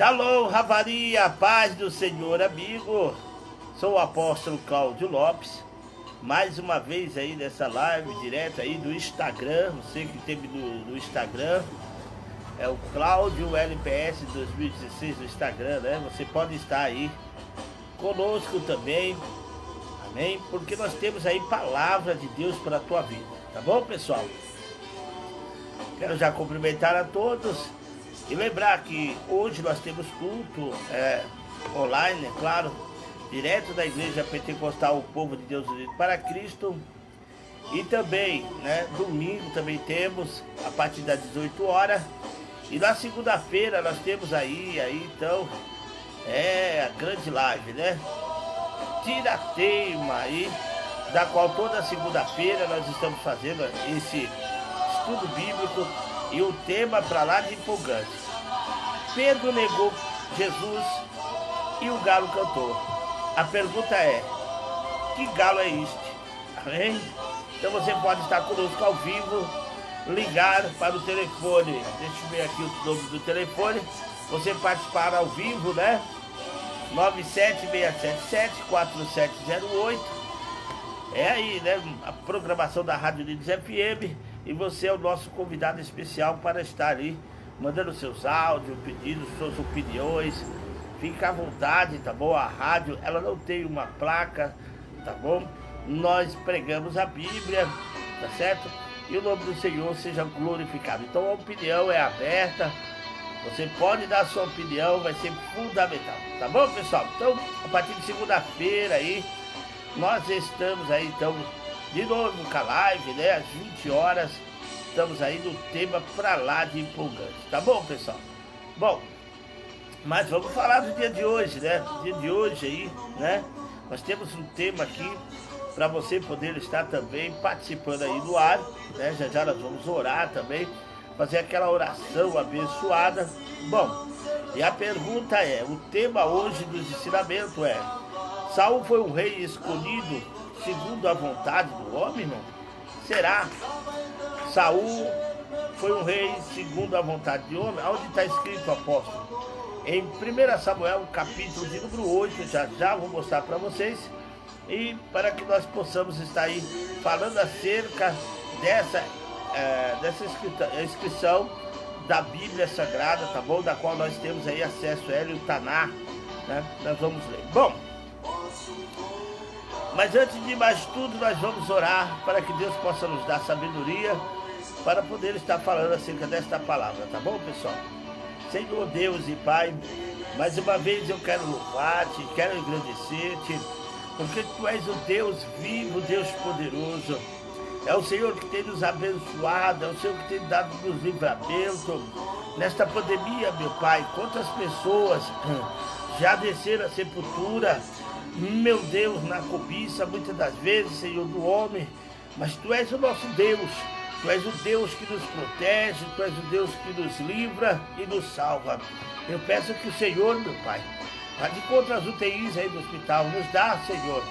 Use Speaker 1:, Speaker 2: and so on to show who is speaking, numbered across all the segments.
Speaker 1: Shalom, Ravaria, paz do Senhor, amigo. Sou o apóstolo Cláudio Lopes. Mais uma vez aí nessa live direto aí do Instagram. Você que teve no Instagram, é o Cláudio LPS 2016 no Instagram, né? Você pode estar aí conosco também, amém? Porque nós temos aí palavra de Deus para a tua vida, tá bom, pessoal? Quero já cumprimentar a todos e lembrar que hoje nós temos culto online, é claro, direto da Igreja Pentecostal, o Povo de Deus Unido para Cristo. E também, né, domingo também temos, a partir das 18 horas. E na segunda-feira nós temos aí então, a grande live, né? Tira-teima aí, da qual toda segunda-feira nós estamos fazendo esse estudo bíblico e o tema para lá de empolgante. Pedro negou Jesus e o galo cantou. A pergunta é, que galo é este? Amém? Então você pode estar conosco ao vivo, ligar para o telefone. Deixa eu ver aqui o nome do telefone. Você participar ao vivo, né? 97677-4708. É aí, né? A programação da Rádio Unidos FM. E você é o nosso convidado especial para estar ali, mandando seus áudios, pedindo suas opiniões. Fica à vontade, tá bom? A rádio, ela não tem uma placa, tá bom? Nós pregamos a Bíblia, tá certo? E o nome do Senhor seja glorificado. Então a opinião é aberta. Você pode dar a sua opinião, vai ser fundamental. Tá bom, pessoal? Então, a partir de segunda-feira aí, nós estamos aí, então, de novo com a live, né? Às 20 horas, estamos aí no tema pra lá de empolgante. Tá bom, pessoal? Bom, mas vamos falar do dia de hoje, né? Dia de hoje aí, né? Nós temos um tema aqui para você poder estar também participando aí do ar, né? Já nós vamos orar também, fazer aquela oração abençoada. Bom, e a pergunta é, o tema hoje dos ensinamentos é: Saul foi um rei escolhido segundo a vontade do homem, irmão? Será? Saul foi um rei segundo a vontade do homem? Onde está escrito, apóstolo? Em 1 Samuel, capítulo de número 8, já vou mostrar para vocês. E para que nós possamos estar aí falando acerca dessa inscrição da Bíblia Sagrada, tá bom? Da qual nós temos aí acesso a ela e o Taná, né? Nós vamos ler. Bom, mas antes de mais tudo, nós vamos orar para que Deus possa nos dar sabedoria para poder estar falando acerca desta palavra, tá bom, pessoal? Senhor Deus e Pai, mais uma vez eu quero louvar-te, quero agradecer-te, porque Tu és o Deus vivo, Deus poderoso. É o Senhor que tem nos abençoado, é o Senhor que tem dado nos livramento. Nesta pandemia, meu Pai, quantas pessoas já desceram a sepultura, meu Deus, na cobiça, muitas das vezes, Senhor, do homem, mas Tu és o nosso Deus. Tu és o Deus que nos protege, Tu és o Deus que nos livra e nos salva. Eu peço que o Senhor, meu Pai, de contra as UTIs aí do hospital, nos dá, Senhor,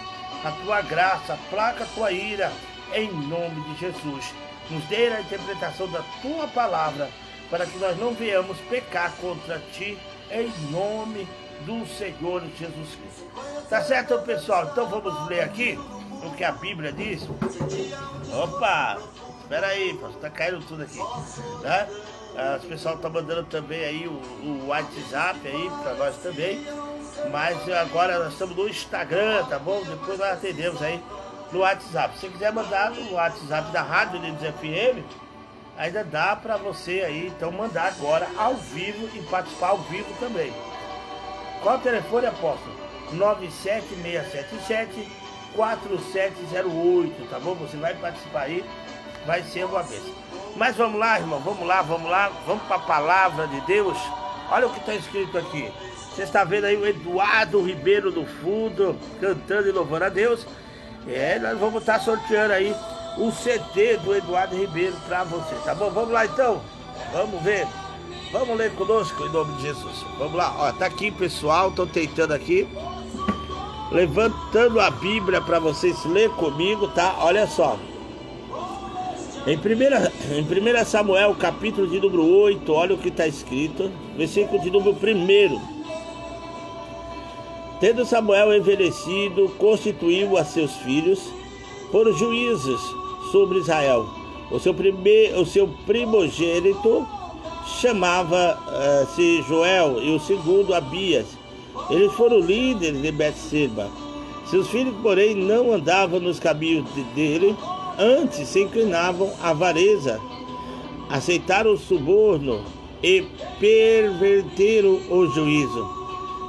Speaker 1: a Tua graça, placa a Tua ira, em nome de Jesus. Nos dê a interpretação da Tua palavra, para que nós não venhamos pecar contra Ti, em nome do Senhor Jesus Cristo. Tá certo, pessoal? Então vamos ler aqui o que a Bíblia diz. Opa! Espera aí, tá caindo tudo aqui, né? Os pessoal tá mandando também aí o WhatsApp aí para nós também, mas agora nós estamos no Instagram, tá bom? Depois nós atendemos aí no WhatsApp. Se você quiser mandar no WhatsApp da Rádio Unidos FM, ainda dá para você aí, então mandar agora ao vivo e participar ao vivo também. Qual o telefone, apóstolo? 97677-4708, tá bom? Você vai participar aí. Vai ser uma bênção. Mas vamos lá, irmão, vamos lá. Vamos para a palavra de Deus. Olha o que está escrito aqui. Você está vendo aí o Eduardo Ribeiro no fundo, cantando e louvando a Deus. Nós vamos estar sorteando aí o CD do Eduardo Ribeiro para você, tá bom? Vamos lá então, vamos ver. Vamos ler conosco em nome de Jesus. Vamos lá, ó, tá aqui, pessoal, estou tentando aqui, levantando a Bíblia para vocês ler comigo, tá? Olha só. Em 1 Samuel, capítulo de número 8, olha o que está escrito, versículo de número 1. Tendo Samuel envelhecido, constituiu a seus filhos por juízes sobre Israel. O seu primogênito chamava-se Joel e o segundo Abias. Eles foram líderes de Betseba. Seus filhos, porém, não andavam nos caminhos dele, antes se inclinavam à avareza, aceitaram o suborno e perverteram o juízo.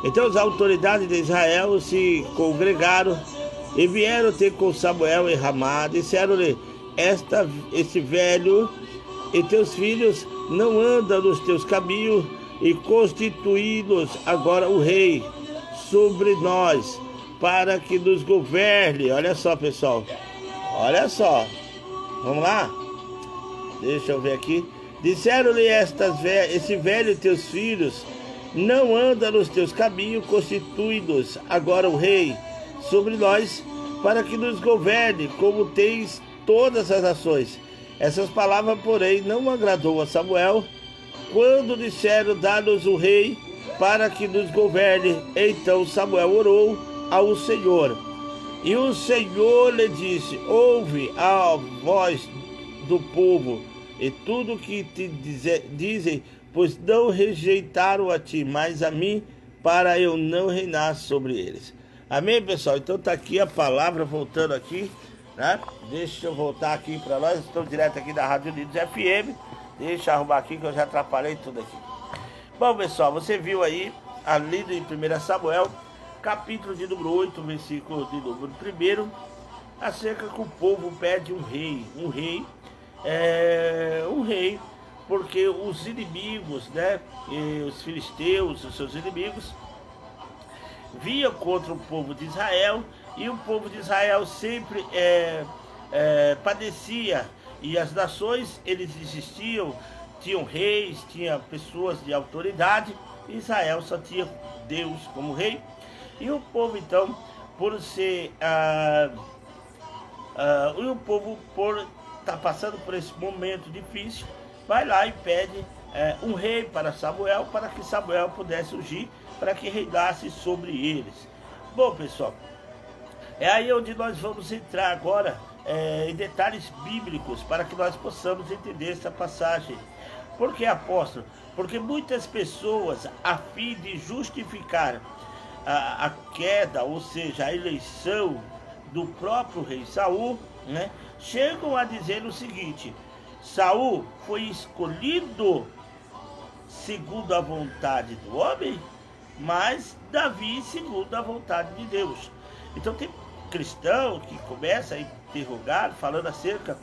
Speaker 1: Então as autoridades de Israel se congregaram e vieram ter com Samuel em Ramá. Disseram-lhe: este velho e teus filhos não andam nos teus caminhos, e constituí-los agora o rei sobre nós, para que nos governe. Olha só, pessoal, olha só, vamos lá, deixa eu ver aqui. Disseram-lhe esse velho e teus filhos não anda nos teus caminhos, constitui-nos agora o rei sobre nós, para que nos governe, como tens todas as nações. Essas palavras, porém, não agradou a Samuel. Quando disseram: dá-nos o rei para que nos governe, então Samuel orou ao Senhor. E o Senhor lhe disse: ouve a voz do povo e tudo que te dizem, pois não rejeitaram a ti, mas a mim, para eu não reinar sobre eles. Amém, pessoal? Então tá aqui a palavra, voltando aqui, né? Deixa eu voltar aqui para nós, estou direto aqui da Rádio Unidos FM. Deixa eu arrumar aqui que eu já atrapalhei tudo aqui. Bom, pessoal, você viu aí, ali em 1 Samuel, capítulo de número 8, versículo de número 1, acerca que o povo pede um rei, porque os inimigos, né, e os filisteus, os seus inimigos, vinham contra o povo de Israel, e o povo de Israel sempre padecia, e as nações, eles existiam, tinham reis, tinham pessoas de autoridade, e Israel só tinha Deus como rei. E o povo, então, por estar passando por esse momento difícil, vai lá e pede um rei para Samuel, para que Samuel pudesse ungir, para que reinasse sobre eles. Bom, pessoal, é aí onde nós vamos entrar agora em detalhes bíblicos, para que nós possamos entender essa passagem. Por que, apóstolo? Porque muitas pessoas, a fim de justificar a queda, ou seja, a eleição do próprio rei Saul, né, chegam a dizer o seguinte: Saul foi escolhido segundo a vontade do homem, mas Davi segundo a vontade de Deus. Então tem cristão que começa a interrogar, falando acerca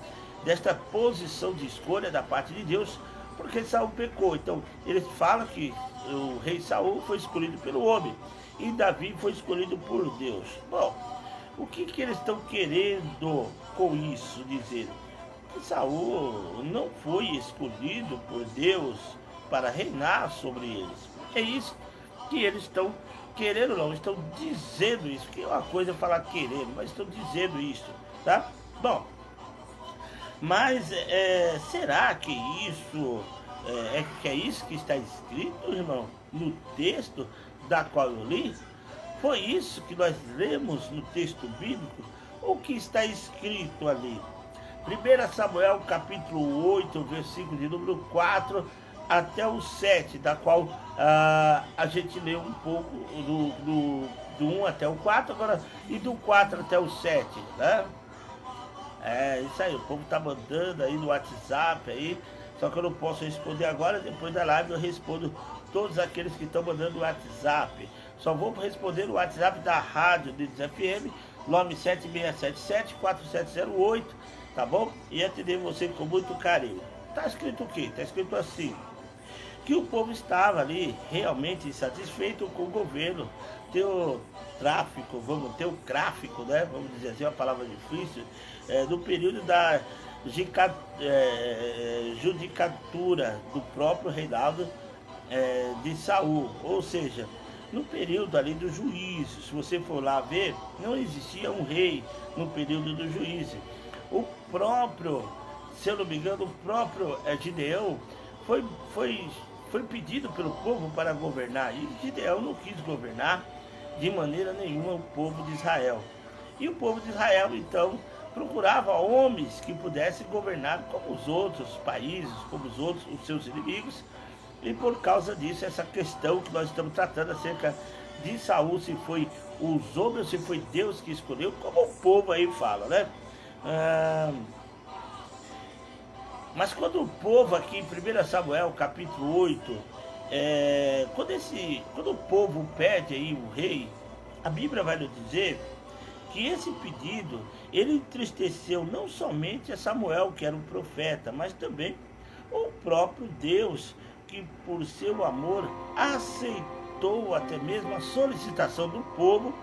Speaker 1: desta posição de escolha da parte de Deus, porque Saul pecou. Então ele fala que o rei Saul foi escolhido pelo homem e Davi foi escolhido por Deus. Bom, o que eles estão querendo com isso dizer? Que Saul não foi escolhido por Deus para reinar sobre eles. É isso que eles estão querendo, não, estão dizendo isso, que é uma coisa falar querendo, mas estão dizendo isso, tá? Bom, mas será que isso é isso que está escrito, irmão, no texto da qual eu li? Foi isso que nós lemos no texto bíblico? O que está escrito ali? 1 Samuel capítulo 8, versículo de número 4 até o 7, da qual a gente leu um pouco do 1 até o 4, agora, e do 4 até o 7, né? É isso aí, o povo tá mandando aí no WhatsApp aí, só que eu não posso responder agora. Depois da live eu respondo todos aqueles que estão mandando no WhatsApp. Só vou responder no WhatsApp da Rádio Unidos FM, nome 7677-4708, tá bom? E atender você com muito carinho. Tá escrito o quê? Tá escrito assim: que o povo estava ali realmente insatisfeito com o governo, ter o tráfico, ter o tráfico, né? Vamos dizer assim, uma palavra difícil, no período da judicatura do próprio reinado de Saul, ou seja, no período ali do juízo. Se você for lá ver, não existia um rei no período do juízo. O próprio se eu não me engano, o próprio Gideão foi pedido pelo povo para governar, e Gideão não quis governar de maneira nenhuma o povo de Israel. E o povo de Israel, então, procurava homens que pudessem governar como os outros países, como os seus inimigos, e por causa disso, essa questão que nós estamos tratando acerca de Saul, se foi os homens, se foi Deus que escolheu, como o povo aí fala, né? Mas quando o povo aqui em 1 Samuel capítulo 8, quando o povo pede aí o rei, a Bíblia vai nos dizer que esse pedido, ele entristeceu não somente a Samuel, que era um profeta, mas também o próprio Deus, que por seu amor aceitou até mesmo a solicitação do povo,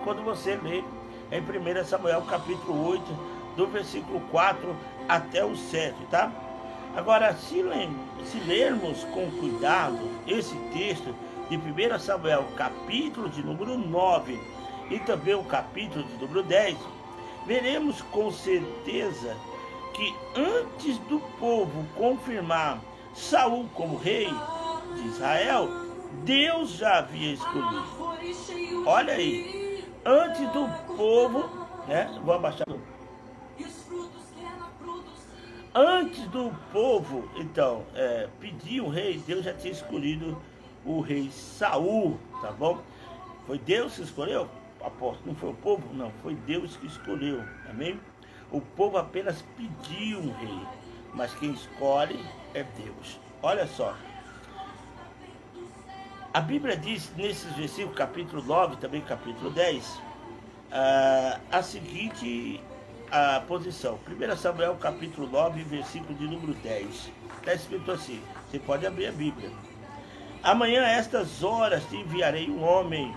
Speaker 1: quando você lê em 1 Samuel capítulo 8, do versículo 4 até o 7, tá? Agora, se lermos com cuidado esse texto de 1 Samuel capítulo de número 9 e também o capítulo de número 10, veremos com certeza que antes do povo confirmar Saul como rei de Israel, Deus já havia escolhido. Olha aí, antes do povo, né? Vou abaixar. Antes do povo, então, pedir um rei, Deus já tinha escolhido o rei Saul, tá bom? Foi Deus que escolheu? Apóstolo, não foi o povo? Não, foi Deus que escolheu, amém? O povo apenas pediu um rei, mas quem escolhe é Deus. Olha só, a Bíblia diz nesses versículos, capítulo 9, também capítulo 10, a seguinte posição. 1 Samuel capítulo 9, versículo de número 10, está escrito assim, você pode abrir a Bíblia. Amanhã a estas horas te enviarei um homem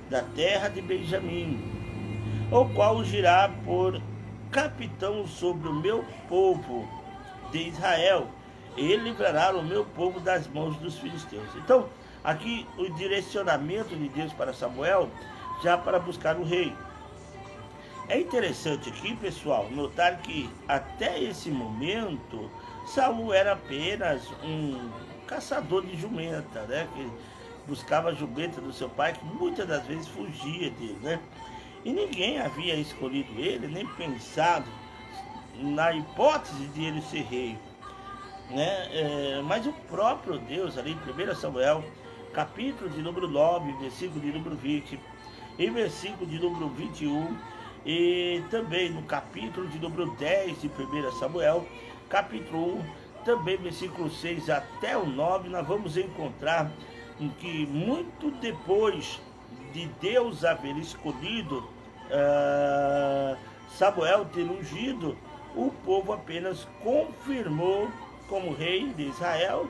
Speaker 1: da terra de Benjamim, o qual ungirá por capitão sobre o meu povo de Israel, e ele livrará o meu povo das mãos dos filisteus. Então, aqui o direcionamento de Deus para Samuel, já para buscar um rei. É interessante aqui, pessoal, notar que até esse momento, Saul era apenas um caçador de jumenta, né? Que buscava a jumenta do seu pai, que muitas das vezes fugia dele, né? E ninguém havia escolhido ele, nem pensado na hipótese de ele ser rei, né? Mas o próprio Deus, ali em 1 Samuel, capítulo de número 9, versículo de número 20, e versículo de número 21, e também no capítulo de número 10 de 1 Samuel, capítulo 1, também versículo 6 até o 9, nós vamos encontrar em que muito depois de Deus haver escolhido Samuel ter ungido, o povo apenas confirmou como rei de Israel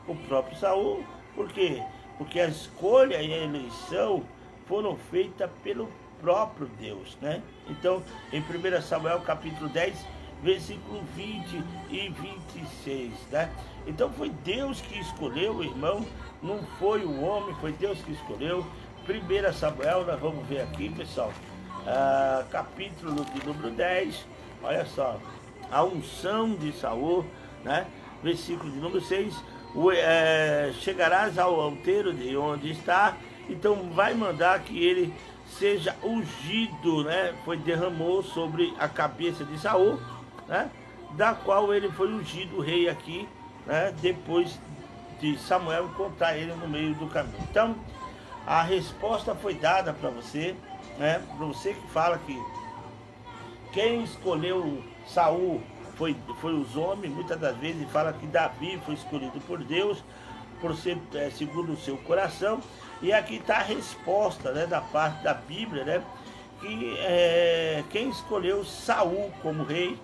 Speaker 1: o próprio Saul. Por quê? Porque a escolha e a eleição foram feitas pelo próprio Deus, né? Então, em 1 Samuel capítulo 10, versículo 20 e 26, né? Então foi Deus que escolheu, irmão, não foi o homem, foi Deus que escolheu. 1 Samuel, nós vamos ver aqui, pessoal, capítulo de número 10, olha só, a unção de Saul, né? Versículo de número 6, chegarás ao alteiro de onde está, então vai mandar que ele seja ungido, né? Derramou sobre a cabeça de Saul, né? Da qual ele foi ungido rei aqui, né? Depois de Samuel encontrar ele no meio do caminho. Então, a resposta foi dada para você, né? Para você que fala que quem escolheu Saul foi os homens, muitas das vezes fala que Davi foi escolhido por Deus, por ser segundo o seu coração. E aqui está a resposta, né, da parte da Bíblia, né, que quem escolheu Saul como rei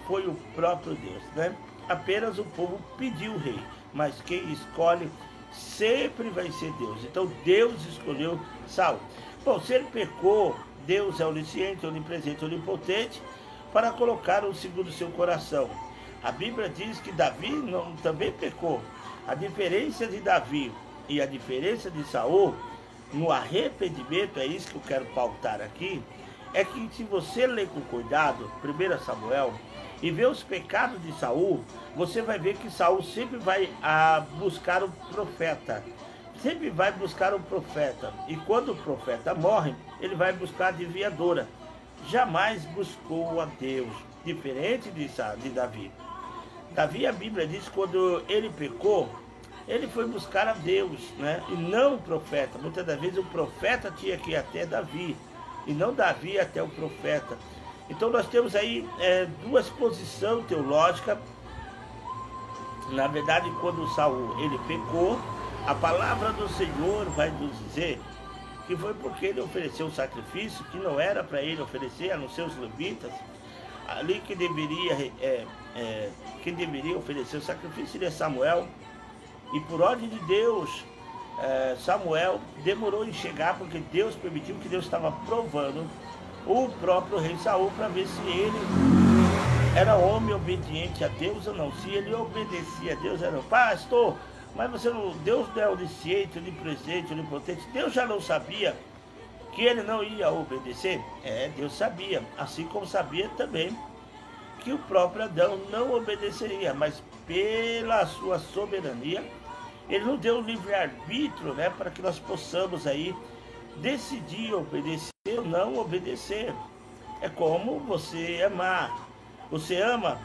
Speaker 1: foi o próprio Deus, né? Apenas o povo pediu o rei, mas quem escolhe sempre vai ser Deus. Então Deus escolheu Saul. Bom, se ele pecou, Deus é onisciente, onipresente, onipotente, para colocar o segundo o seu coração. A Bíblia diz que Davi também pecou. A diferença de Davi e a diferença de Saul no arrependimento, é isso que eu quero pautar aqui, é que se você ler com cuidado 1 Samuel e ver os pecados de Saul, você vai ver que Saul sempre vai buscar o profeta. Sempre vai buscar um profeta. E quando o profeta morre, ele vai buscar a adivinhadora. Jamais buscou a Deus, diferente de Davi. Davi, a Bíblia diz que quando ele pecou, ele foi buscar a Deus, né? E não o profeta. Muitas das vezes o profeta tinha que ir até Davi, e não Davi até o profeta. Então nós temos aí duas posições teológicas. Na verdade, quando Saul ele pecou, a palavra do Senhor vai nos dizer que foi porque ele ofereceu um sacrifício que não era para ele oferecer, a não ser os levitas. Ali que deveria oferecer o sacrifício seria Samuel. E por ordem de Deus, Samuel demorou em chegar, porque Deus permitiu, que Deus estava provando o próprio rei Saul para ver se ele era homem obediente a Deus ou não. Se ele obedecia a Deus, era pastor, mas você não, Deus não é onisciente, onipresente, onipotente. Deus já não sabia que ele não ia obedecer? Deus sabia, assim como sabia também que o próprio Adão não obedeceria, mas pela sua soberania, ele nos deu o livre-arbítrio, né, para que nós possamos aí decidir obedecer ou não obedecer. É como você amar. Você ama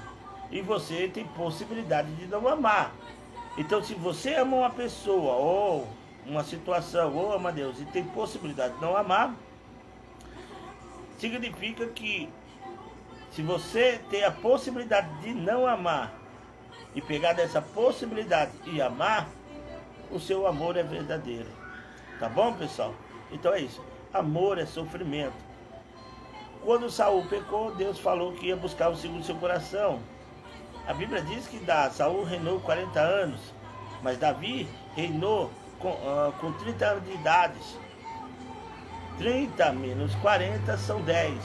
Speaker 1: e você tem possibilidade de não amar. Então, se você ama uma pessoa ou uma situação, ou ama Deus e tem possibilidade de não amar, significa que se você tem a possibilidade de não amar e pegar dessa possibilidade e amar, o seu amor é verdadeiro. Tá bom, pessoal? Então é isso. Amor é sofrimento. Quando Saul pecou, Deus falou que ia buscar o segundo seu coração. A Bíblia diz que Saul reinou 40 anos, mas Davi reinou com 30 anos de idade. 30 menos 40 são 10.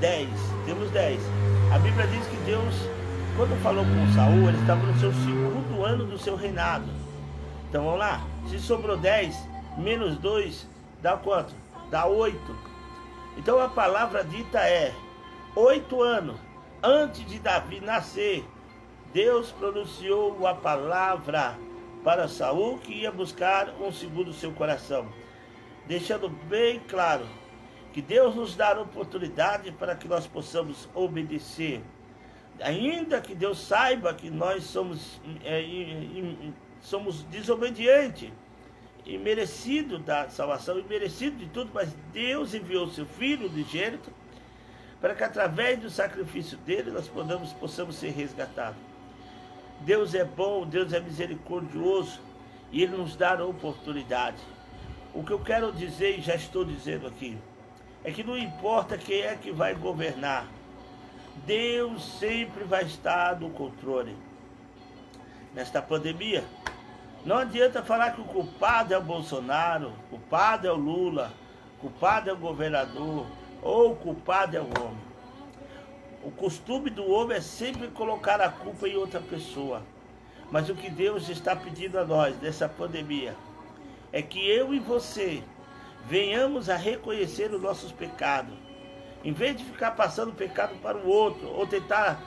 Speaker 1: 10, temos 10. A Bíblia diz que Deus, quando falou com Saul, ele estava no seu segundo ano do seu reinado. Então vamos lá, se sobrou 10, menos 2, dá quanto? Dá 8. Então a palavra dita é, 8 anos antes de Davi nascer, Deus pronunciou a palavra para Saul que ia buscar um segundo seu coração, deixando bem claro que Deus nos dá a oportunidade para que nós possamos obedecer. Ainda que Deus saiba que nós somos desobedientes, e merecido da salvação, e merecido de tudo, mas Deus enviou seu Filho unigênito para que através do sacrifício dele nós possamos ser resgatados. Deus é bom, Deus é misericordioso, e Ele nos dá a oportunidade. O que eu quero dizer, e já estou dizendo aqui, é que não importa quem é que vai governar, Deus sempre vai estar no controle. Nesta pandemia, não adianta falar que o culpado é o Bolsonaro, o culpado é o Lula, o culpado é o governador, ou o culpado é o homem. O costume do homem é sempre colocar a culpa em outra pessoa. Mas o que Deus está pedindo a nós nessa pandemia é que eu e você venhamos a reconhecer os nossos pecados. Em vez de ficar passando o pecado para o outro, ou tentar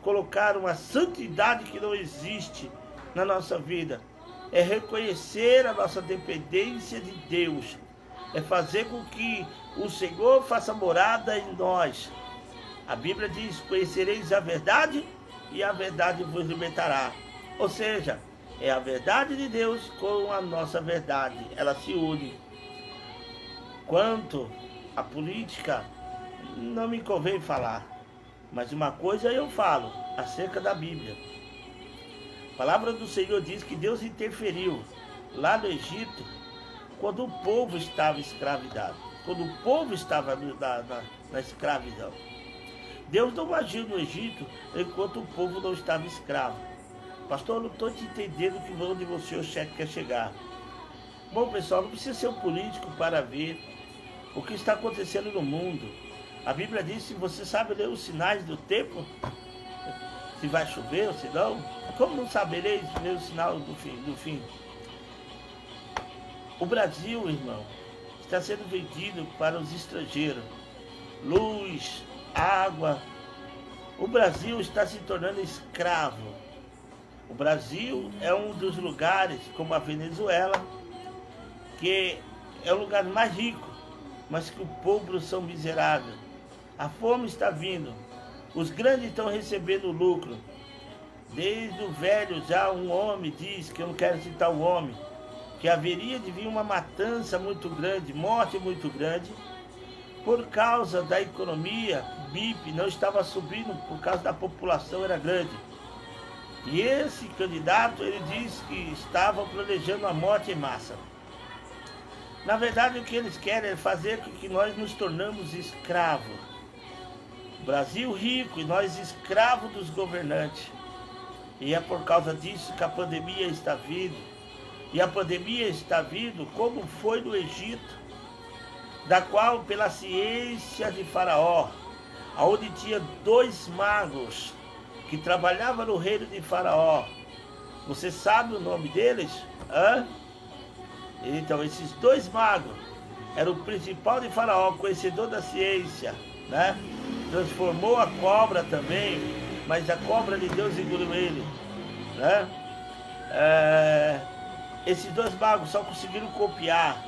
Speaker 1: colocar uma santidade que não existe na nossa vida, é reconhecer a nossa dependência de Deus, é fazer com que o Senhor faça morada em nós. A Bíblia diz, conhecereis a verdade e a verdade vos libertará. Ou seja, é a verdade de Deus com a nossa verdade, ela se une. Quanto à política, não me convém falar, mas uma coisa eu falo acerca da Bíblia. A palavra do Senhor diz que Deus interferiu lá no Egito quando o povo estava escravizado, quando o povo estava na escravidão. Deus não agiu no Egito enquanto o povo não estava escravo. Pastor, eu não estou te entendendo onde você quer chegar. Bom, pessoal, não precisa ser um político para ver o que está acontecendo no mundo. A Bíblia diz, se você sabe ler os sinais do tempo, se vai chover ou se não, como não sabereis ler o sinal do fim? O Brasil, irmão, está sendo vendido para os estrangeiros. luz, água. O Brasil está se tornando escravo. O Brasil é um dos lugares, como a Venezuela, que é o lugar mais rico, mas que os pobres são miseráveis. A fome está vindo. Os grandes estão recebendo lucro. Desde o velho, já um homem diz, que eu não quero citar o homem, que haveria de vir uma matança muito grande, morte muito grande, por causa da economia. O BIP não estava subindo por causa da população era grande. E esse candidato, ele disse que estava planejando a morte em massa. Na verdade, o que eles querem é fazer com que nós nos tornamos escravos. Brasil rico e nós escravos dos governantes. E é por causa disso que a pandemia está vindo. E a pandemia está vindo como foi no Egito, da qual pela ciência de Faraó, onde tinha 2 magos que trabalhavam no reino de Faraó. Você sabe o nome deles? Hã? Então, esses 2 magos eram o principal de Faraó, conhecedor da ciência, né? Transformou a cobra também, mas a cobra de Deus engoliu ele, né? Esses 2 magos só conseguiram copiar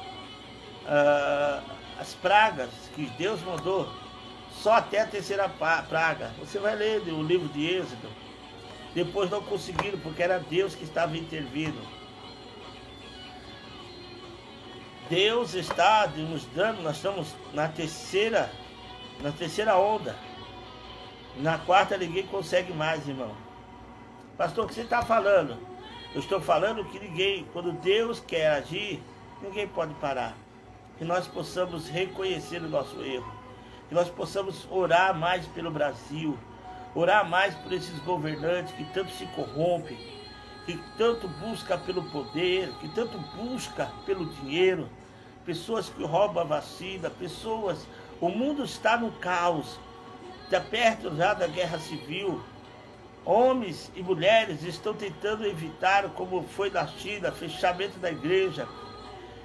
Speaker 1: as pragas que Deus mandou, só até a 3ª praga. Você vai ler o livro de Êxodo. Depois não conseguiram, porque era Deus que estava intervindo. Deus está nos dando, nós estamos na terceira onda. Na 4ª ninguém consegue mais, irmão. Pastor, o que você está falando? Eu estou falando que ninguém, quando Deus quer agir, ninguém pode parar. Que nós possamos reconhecer o nosso erro. Que nós possamos orar mais pelo Brasil. Orar mais por esses governantes que tanto se corrompem, que tanto busca pelo poder, que tanto busca pelo dinheiro. Pessoas que roubam a vacina, pessoas... O mundo está no caos. Está perto já da guerra civil. Homens e mulheres estão tentando evitar, como foi na China, fechamento da igreja,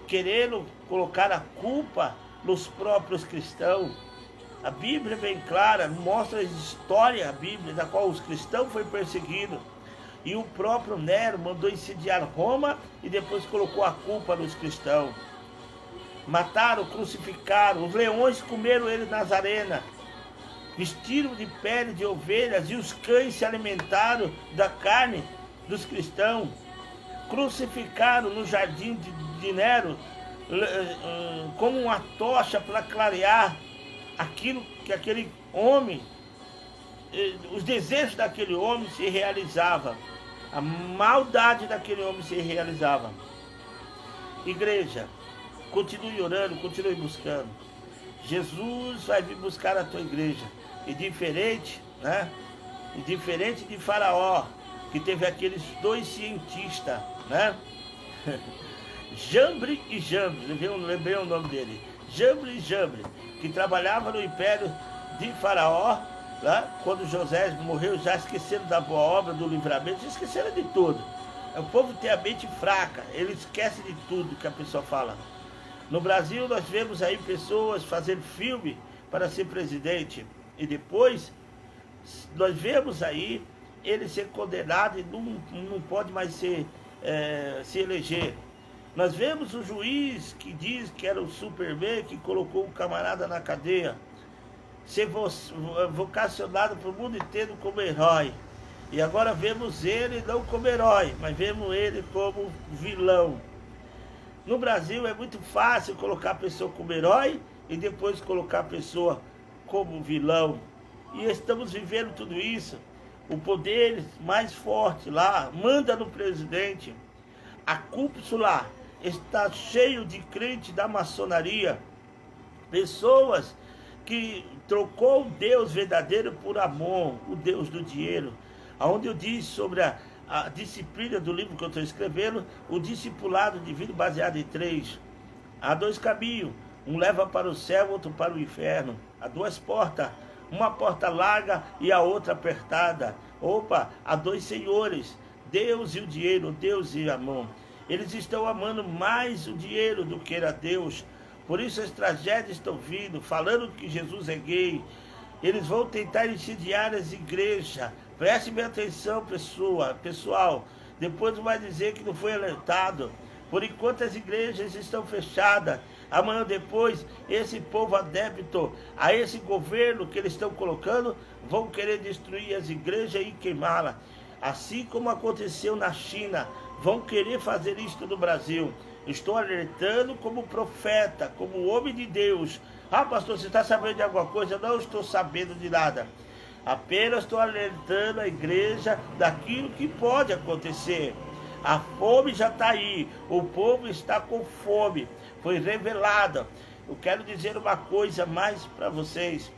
Speaker 1: querendo colocar a culpa nos próprios cristãos. A Bíblia é bem clara, mostra a história, a Bíblia, da qual os cristãos foram perseguidos. E o próprio Nero mandou incendiar Roma e depois colocou a culpa nos cristãos. Mataram, crucificaram, os leões comeram ele nas arenas. Vestiram de pele de ovelhas e os cães se alimentaram da carne dos cristãos. Crucificaram no jardim de Nero como uma tocha para clarear aquilo que aquele homem, os desejos daquele homem se realizavam. A maldade daquele homem se realizava. Igreja, continue orando, continue buscando. Jesus vai vir buscar a tua igreja. E diferente, né? E diferente de Faraó, que teve aqueles 2 cientistas, né? Jambre e Jambre, lembrei o nome dele. Jambre e Jambre, que trabalhavam no império de Faraó, né? Quando José morreu, já esqueceram da boa obra, do livramento, já esqueceram de tudo. O povo tem a mente fraca, ele esquece de tudo que a pessoa fala. No Brasil, nós vemos aí pessoas fazendo filme para ser presidente. E depois, nós vemos aí ele ser condenado e não pode mais se eleger. Nós vemos o juiz que diz que era o Superman, que colocou um camarada na cadeia, ser vocacionado para o mundo inteiro como herói. E agora vemos ele não como herói, mas vemos ele como vilão. No Brasil é muito fácil colocar a pessoa como herói e depois colocar a pessoa como vilão. E estamos vivendo tudo isso. O poder mais forte lá manda no presidente. A cúpula está cheio de crente da maçonaria. Pessoas que trocou o Deus verdadeiro por Amon, o Deus do dinheiro. Onde eu disse sobre a disciplina do livro que eu estou escrevendo, o discipulado divino baseado em 3. Há 2 caminhos, um leva para o céu, outro para o inferno. Há 2 portas, uma porta larga e a outra apertada. Há 2 senhores, Deus e o dinheiro, Deus e Amon. Eles estão amando mais o dinheiro do que a Deus, Por isso as tragédias estão vindo, falando que Jesus é gay. Eles vão tentar incendiar as igrejas. Preste bem atenção, pessoal. Depois vai dizer que não foi alertado. Por enquanto as igrejas estão fechadas. Amanhã depois, esse povo adepto a esse governo que eles estão colocando, vão querer destruir as igrejas e queimá-las. Assim como aconteceu na China, vão querer fazer isso no Brasil. Estou alertando como profeta, como homem de Deus. Ah, pastor, você está sabendo de alguma coisa? Não estou sabendo de nada. Apenas estou alertando a igreja daquilo que pode acontecer. A fome já está aí, o povo está com fome, foi revelada. Eu quero dizer uma coisa mais para vocês.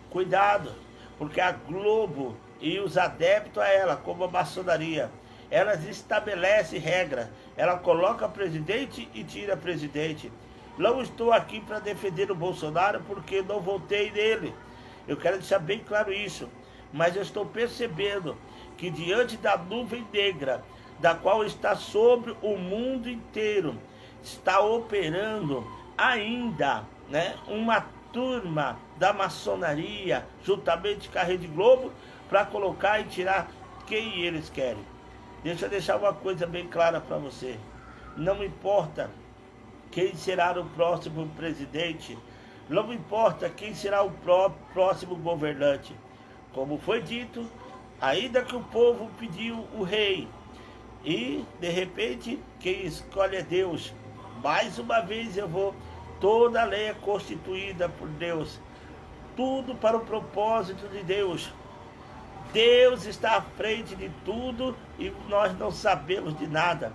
Speaker 1: Cuidado, porque a Globo e os adeptos a ela, como a maçonaria, elas estabelecem regras. Ela coloca presidente e tira presidente. Não estou aqui para defender o Bolsonaro porque não votei nele. Eu quero deixar bem claro isso. Mas eu estou percebendo que diante da nuvem negra, da qual está sobre o mundo inteiro, está operando ainda, uma turma da maçonaria, juntamente com a Rede Globo, para colocar e tirar quem eles querem. Deixa eu deixar uma coisa bem clara para você. Não importa quem será o próximo presidente, não importa quem será o próximo governante. Como foi dito, ainda que o povo pediu o rei, e de repente quem escolhe é Deus. Mais uma vez toda a lei é constituída por Deus, tudo para o propósito de Deus. Deus está à frente de tudo e nós não sabemos de nada.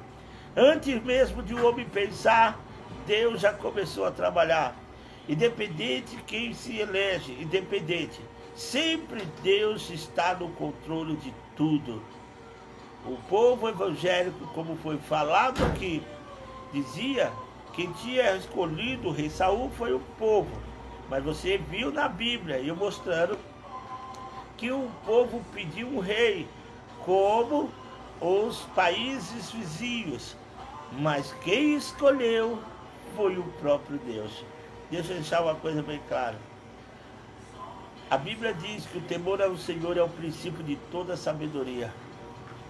Speaker 1: Antes mesmo de um homem pensar, Deus já começou a trabalhar. Independente de quem se elege, independente, sempre Deus está no controle de tudo. O povo evangélico, como foi falado aqui, dizia que quem tinha escolhido o rei Saul foi o povo. Mas você viu na Bíblia, eu mostrando que o povo pediu um rei, como os países vizinhos. Mas quem escolheu foi o próprio Deus. Deixa eu deixar uma coisa bem clara. A Bíblia diz que o temor ao Senhor é o princípio de toda sabedoria.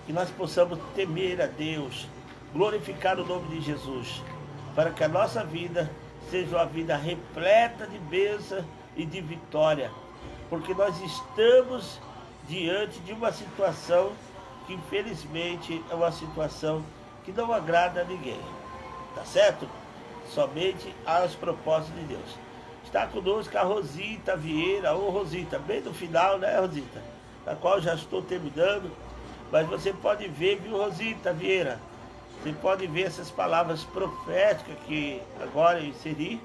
Speaker 1: Que nós possamos temer a Deus, glorificar o nome de Jesus, para que a nossa vida seja uma vida repleta de bênção e de vitória. Porque nós estamos diante de uma situação que infelizmente é uma situação que não agrada a ninguém. Tá certo? Somente aos propósitos de Deus. Está conosco a Rosita Vieira, ou Rosita, bem no final, né, Rosita? Da qual já estou terminando. Mas você pode ver, viu, Rosita Vieira? Você pode ver essas palavras proféticas que agora eu inseri.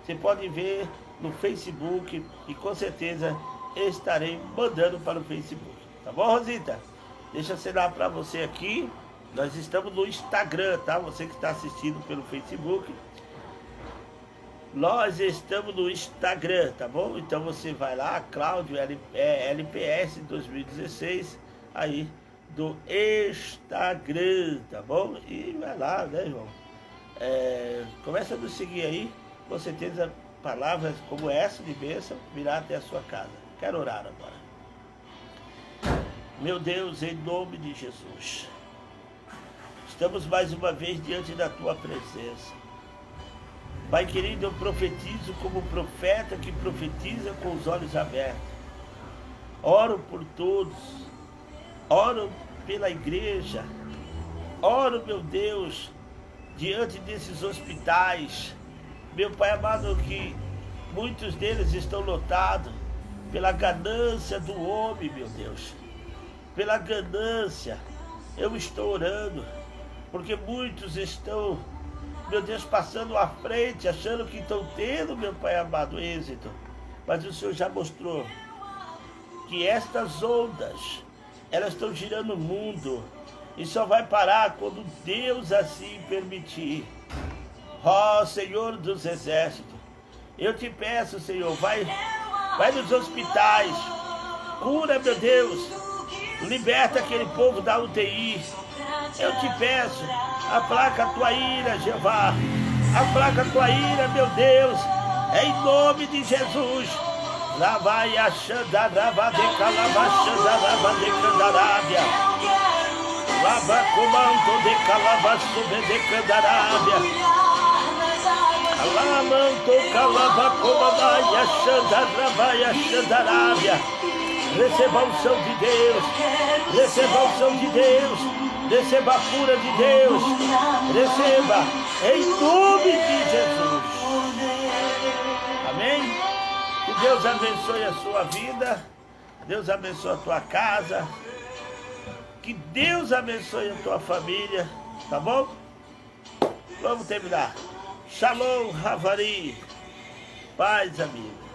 Speaker 1: Você pode ver no Facebook e com certeza estarei mandando para o Facebook. Tá bom, Rosita? Deixa eu assinar para você aqui. Nós estamos no Instagram, tá? Você que está assistindo pelo Facebook. Nós estamos no Instagram, tá bom? Então você vai lá, Cláudio LPS 2016, aí do Instagram, tá bom? E vai lá, né, irmão? Começa a nos seguir aí, com certeza palavras como essa de bênção virá até a sua casa. Quero orar agora. Meu Deus, em nome de Jesus, estamos mais uma vez diante da tua presença. Pai querido, eu profetizo como profeta que profetiza com os olhos abertos. Oro por todos, oro pela igreja, oro, meu Deus, diante desses hospitais, meu Pai amado, que muitos deles estão lotados pela ganância do homem, meu Deus, pela ganância. Eu estou orando, porque muitos estão, meu Deus, passando à frente, achando que estão tendo, meu Pai amado, êxito. Mas o Senhor já mostrou que estas ondas, elas estão girando o mundo e só vai parar quando Deus assim permitir. Ó Senhor dos Exércitos, eu te peço, Senhor, vai nos hospitais, cura, meu Deus, liberta aquele povo da UTI. Eu te peço, aplaca a tua ira, Jeová, Aplaca tua ira, meu Deus, em nome de Jesus. Lavai a xanda, lavadeca, lava xanda, lavadecandarábia. Lava comando de calava subedecandarábia. Alamanto calava comandai a xanda, lavaia a xandarábia. Receba a unção de Deus, receba a unção de Deus, receba a cura de Deus, receba em nome de Jesus. Amém? Que Deus abençoe a sua vida, Deus abençoe a tua casa, que Deus abençoe a tua família, tá bom? Vamos terminar. Shalom, Havari, paz, amigo.